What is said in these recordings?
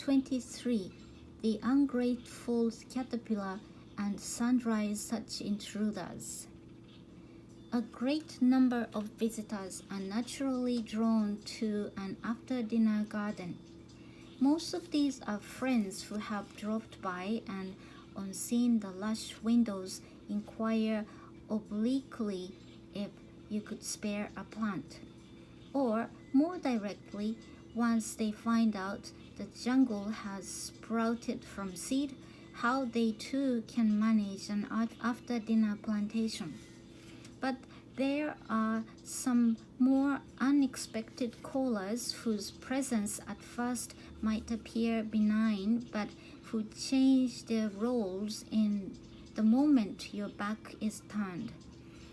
23. The ungrateful caterpillar and sunrise such intruders. A great number of visitors are naturally drawn to an after-dinner garden. Most of these are friends who have dropped by and, on seeing the lush windows, inquire obliquely if you could spare a plant. Or, more directly, once they find out the jungle has sprouted from seed, how they too can manage an after-dinner plantation. But there are some more unexpected callers whose presence at first might appear benign, but who change their roles in the moment your back is turned.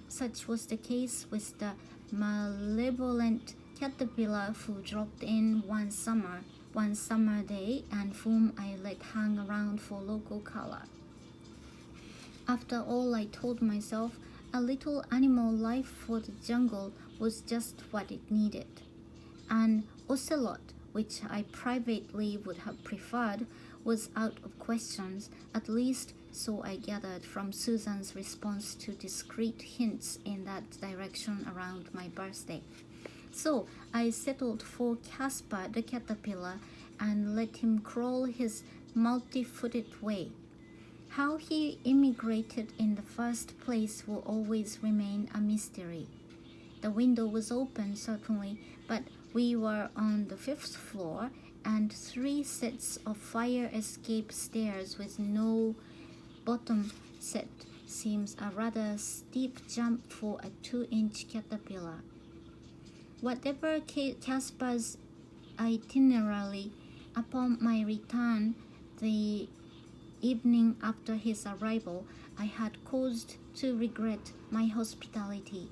Such was the case with the malevolent caterpillar who dropped in one summer day and whom I let hang around for local color. After all, I told myself, a little animal life for the jungle was just what it needed. An ocelot, which I privately would have preferred, was out of questions, at least so I gathered from Susan's response to discreet hints in that direction around my birthday. So I settled for Caspar the caterpillar and let him crawl his multi-footed way. How he immigrated in the first place will always remain a mystery. The window was open, certainly, but we were on the 5th floor, and 3 sets of fire escape stairs with no bottom set seems a rather steep jump for a 2-inch caterpillar. Whatever Caspar's itinerary, upon my return the evening after his arrival, I had cause to regret my hospitality.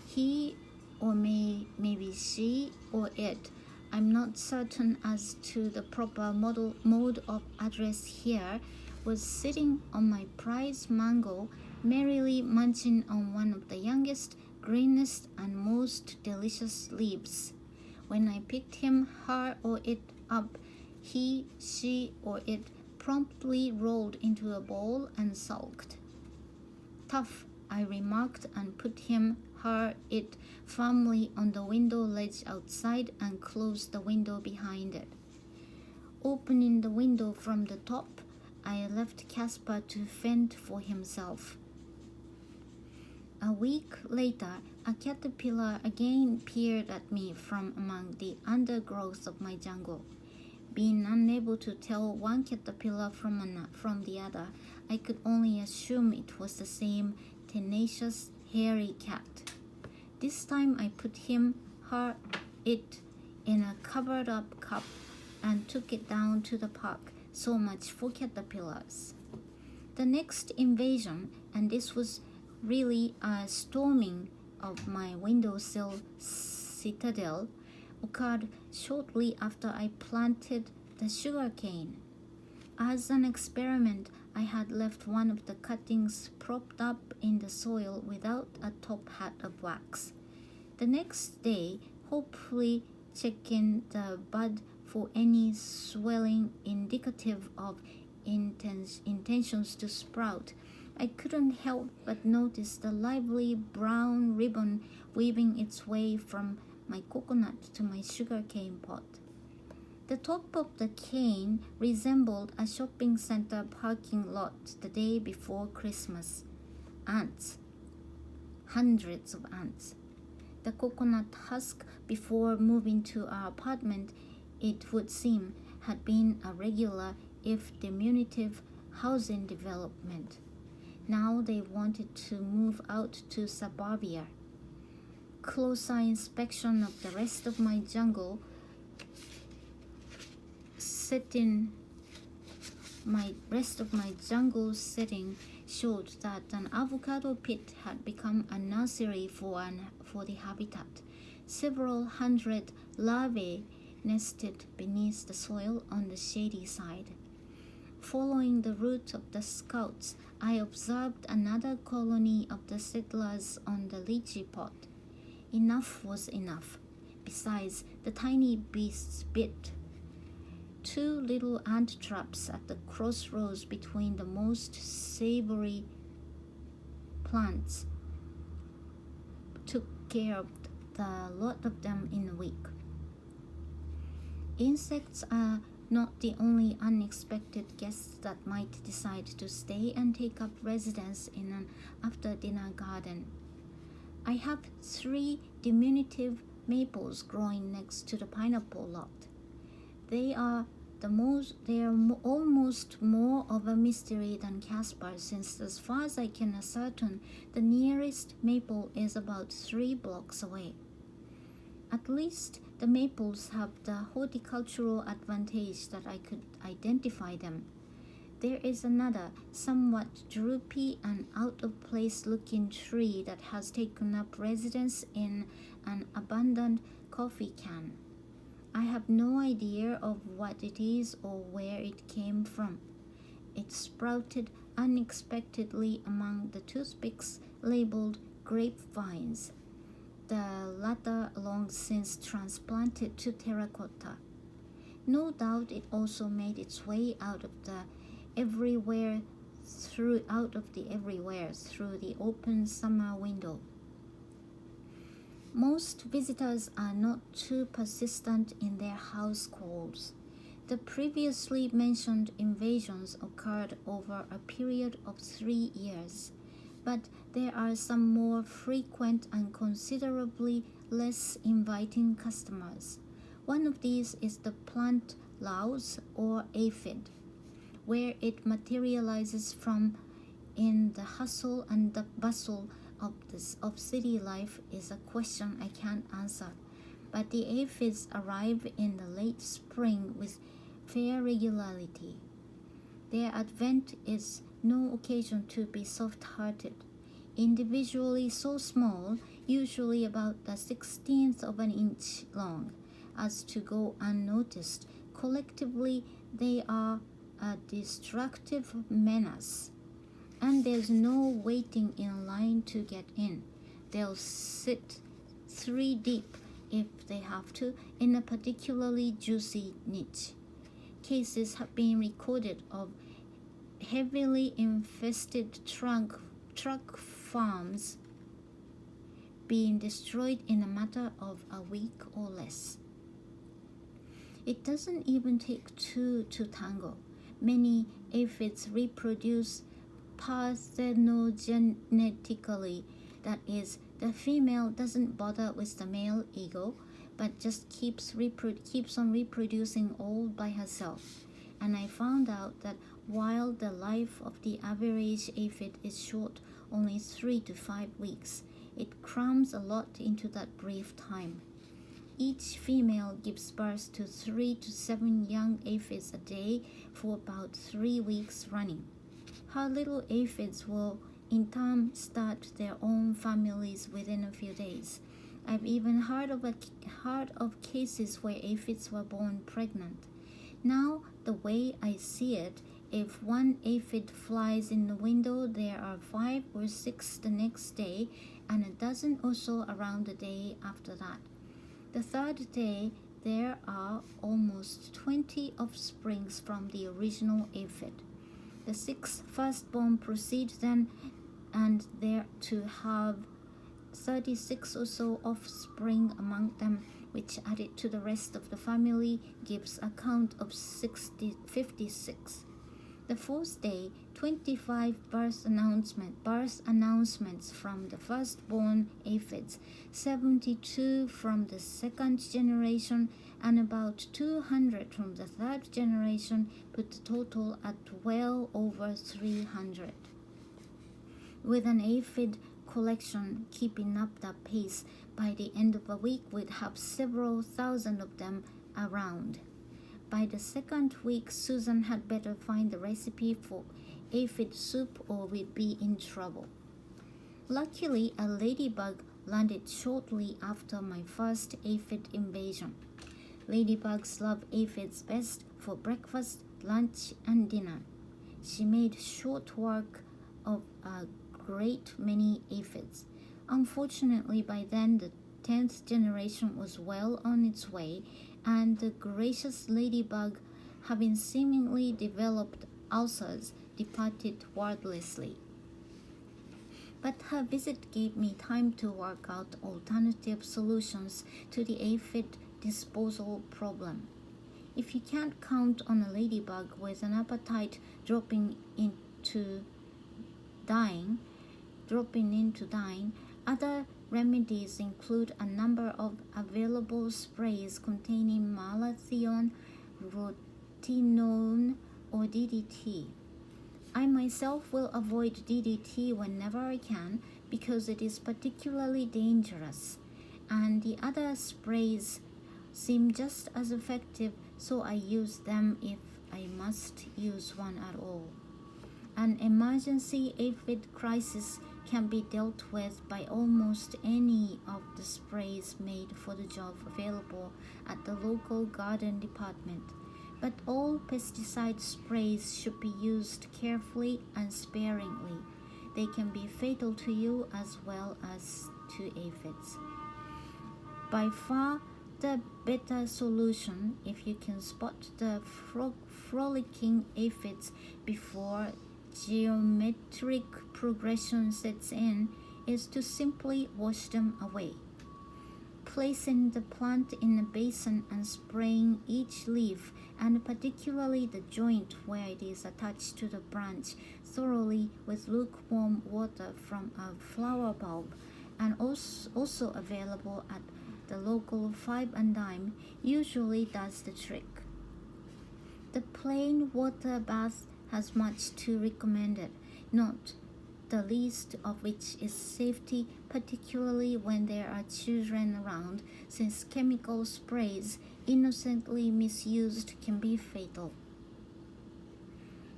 He, or maybe she or it, I'm not certain as to the proper mode of address here, was sitting on my prize mango, merrily munching on one of the youngest, greenest, and most delicious leaves. When I picked him, her, or it up, he, she, or it promptly rolled into a ball and sulked. Tough, I remarked, and put him, her, it firmly on the window ledge outside and closed the window behind it. Opening the window from the top, I left Caspar to fend for himself. A week later, a caterpillar again peered at me from among the undergrowth of my jungle. Being unable to tell one caterpillar from the other, I could only assume it was the same tenacious, hairy cat. This time I put him, her, it in a covered-up cup and took it down to the park. So much for caterpillars. The next invasion, and this was really a storming of my windowsill citadel, occurred shortly after I planted the sugarcane. As an experiment, I had left one of the cuttings propped up in the soil without a top hat of wax. The next day, hopefully checking the bud for any swelling indicative of intentions to sprout, I couldn't help but notice the lively brown ribbon weaving its way from my coconut to my sugarcane pot. The top of the cane resembled a shopping center parking lot the day before Christmas. Ants. Hundreds of ants. The coconut husk, before moving to our apartment, it would seem, had been a regular, if diminutive, housing development. Now they wanted to move out to suburbia. Closer inspection of the rest of my jungle setting showed that an avocado pit had become a nursery for the habitat. Several hundred larvae nested beneath the soil on the shady side. Following the route of the scouts, I observed another colony of the settlers on the lychee pot. Enough was enough. Besides, the tiny beasts bit two little ant traps at the crossroads between the most savory plants. Took care of the lot of them in a week. Insects are not the only unexpected guests that might decide to stay and take up residence in an after-dinner garden. I have 3 diminutive maples growing next to the pineapple lot. They are almost more of a mystery than Caspar, since as far as I can ascertain, the nearest maple is about 3 blocks away. At least the maples have the horticultural advantage that I could identify them. There is another, somewhat droopy and out-of-place looking tree that has taken up residence in an abandoned coffee can. I have no idea of what it is or where it came from. It sprouted unexpectedly among the toothpicks labeled grapevines, the latter long since transplanted to terracotta. No doubt it also made its way out of the everywhere through the open summer window. Most visitors are not too persistent in their house calls. The previously mentioned invasions occurred over a period of 3 years, but there are some more frequent and considerably less inviting customers. One of these is the plant louse or aphid. Where it materializes from in the hustle and the bustle of city life is a question I can't answer, but the aphids arrive in the late spring with fair regularity. Their advent is no occasion to be soft-hearted. Individually so small, usually about the 16th of an inch long, as to go unnoticed, collectively they are a destructive menace. And there's no waiting in line to get in. They'll sit 3 deep if they have to in a particularly juicy niche. Cases have been recorded of heavily infested truck farms being destroyed in a matter of a week or less. It doesn't even take 2 to tango. Many aphids reproduce parthenogenetically, that is, the female doesn't bother with the male ego, but just keeps on reproducing all by herself. And I found out that while the life of the average aphid is short, only 3 to 5 weeks, it crams a lot into that brief time. Each female gives birth to 3 to 7 young aphids a day for about 3 weeks running. Her little aphids will in time start their own families within a few days. I've even heard of cases where aphids were born pregnant. Now, the way I see it, if one aphid flies in the window, there are 5 or 6 the next day, and a dozen or so around the day after that. The 3rd day, there are almost 20 offsprings from the original aphid. The 6 firstborn proceed then, and there to have 36 or so offspring among them, which added to the rest of the family gives a count of 56. The 4th day, 25 birth announcements from the firstborn aphids, 72 from the 2nd generation, and about 200 from the 3rd generation, put the total at well over 300. With an aphid collection keeping up that pace, by the end of a week we'd have several thousand of them around. By the 2nd week, Susan had better find the recipe for aphid soup or we'd be in trouble. Luckily, a ladybug landed shortly after my first aphid invasion. Ladybugs love aphids best for breakfast, lunch, and dinner. She made short work of a great many aphids. Unfortunately, by then the 10th generation was well on its way, and the gracious ladybug having seemingly developed ulcers, departed wordlessly. But her visit gave me time to work out alternative solutions to the aphid disposal problem. If you can't count on a ladybug with an appetite dropping into dying, other remedies include a number of available sprays containing malathion, rotenone, or DDT. I myself will avoid DDT whenever I can because it is particularly dangerous, and the other sprays seem just as effective, so I use them if I must use one at all. An emergency aphid crisis can be dealt with by almost any of the sprays made for the job available at the local garden department. But all pesticide sprays should be used carefully and sparingly. They can be fatal to you as well as to aphids. By far the better solution, if you can spot the frolicking aphids before geometric progression sets in, is to simply wash them away. Placing the plant in a basin and spraying each leaf, and particularly the joint where it is attached to the branch, thoroughly with lukewarm water from a flower bulb, and also available at the local 5 and dime, usually does the trick. The plain water bath has much to recommend it, not the least of which is safety, particularly when there are children around, since chemical sprays, innocently misused, can be fatal.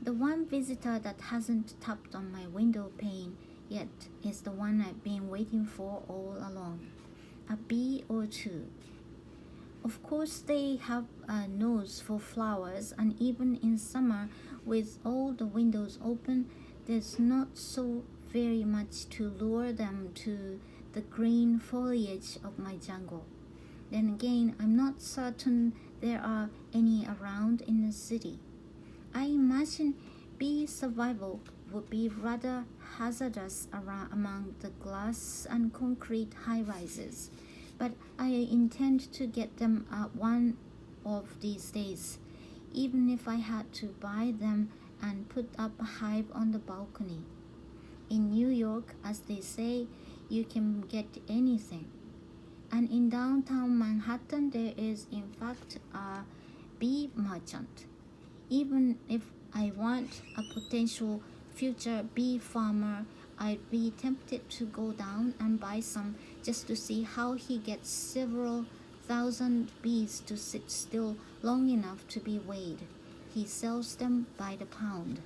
The one visitor that hasn't tapped on my window pane yet is the one I've been waiting for all along, a bee or two. Of course, they have a nose for flowers, and even in summer, with all the windows open, there's not so very much to lure them to the green foliage of my jungle. Then again, I'm not certain there are any around in the city. I imagine bee survival would be rather hazardous among the glass and concrete high-rises, but I intend to get them one of these days, even if I had to buy them and put up a hive on the balcony. In New York, as they say, you can get anything. And in downtown Manhattan, there is in fact a bee merchant. Even if I want a potential future bee farmer, I'd be tempted to go down and buy some just to see how he gets several thousand bees to sit still long enough to be weighed. He sells them by the pound.